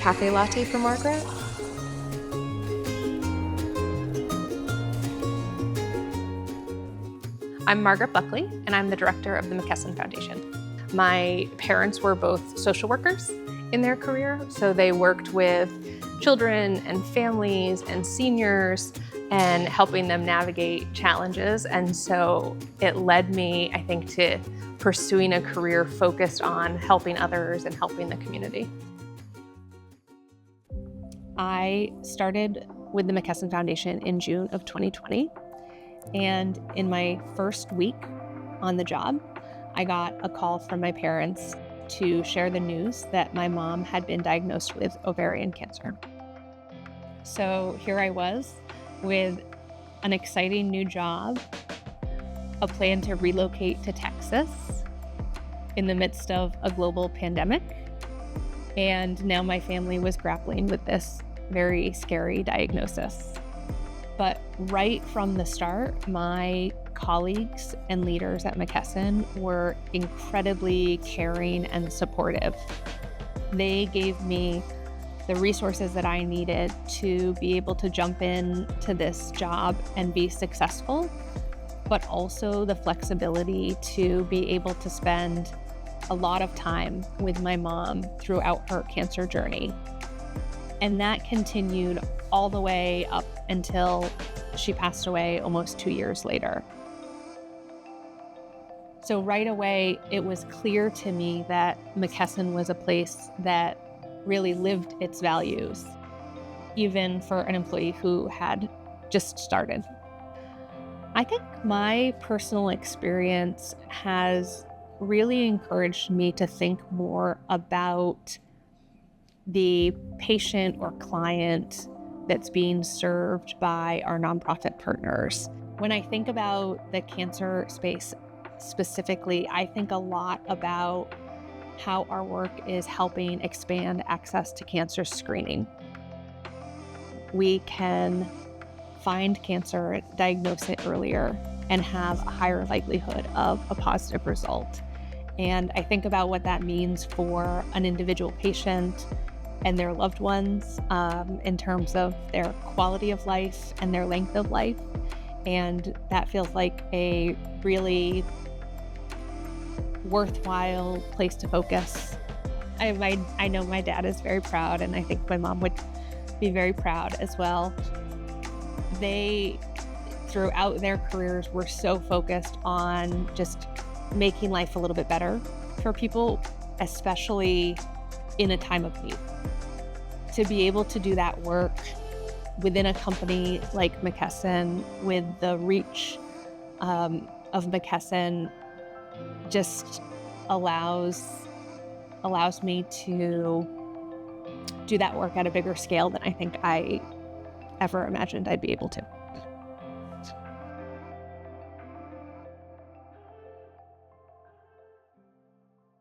cafe latte for Margaret. I'm Margaret Buckley, and I'm the director of the McKesson Foundation. My parents were both social workers in their career, so they worked with children and families and seniors and helping them navigate challenges. And so it led me, I think, to pursuing a career focused on helping others and helping the community. I started with the McKesson Foundation in June of 2020. And in my first week on the job, I got a call from my parents to share the news that my mom had been diagnosed with ovarian cancer. So here I was with an exciting new job, a plan to relocate to Texas in the midst of a global pandemic. And now my family was grappling with this very scary diagnosis. But right from the start, my colleagues and leaders at McKesson were incredibly caring and supportive. They gave me the resources that I needed to be able to jump into this job and be successful, but also the flexibility to be able to spend a lot of time with my mom throughout her cancer journey. And that continued all the way up until she passed away almost 2 years later. So right away, it was clear to me that McKesson was a place that really lived its values, even for an employee who had just started. I think my personal experience has really encouraged me to think more about the patient or client that's being served by our nonprofit partners. When I think about the cancer space specifically, I think a lot about how our work is helping expand access to cancer screening. We can find cancer, diagnose it earlier, and have a higher likelihood of a positive result. And I think about what that means for an individual patient and their loved ones in terms of their quality of life and their length of life. And that feels like a really worthwhile place to focus. I know my dad is very proud, and I think my mom would be very proud as well. They, throughout their careers, were so focused on just making life a little bit better for people, especially in a time of need. To be able to do that work within a company like McKesson, with the reach of McKesson, just allows me to do that work at a bigger scale than I think I ever imagined I'd be able to.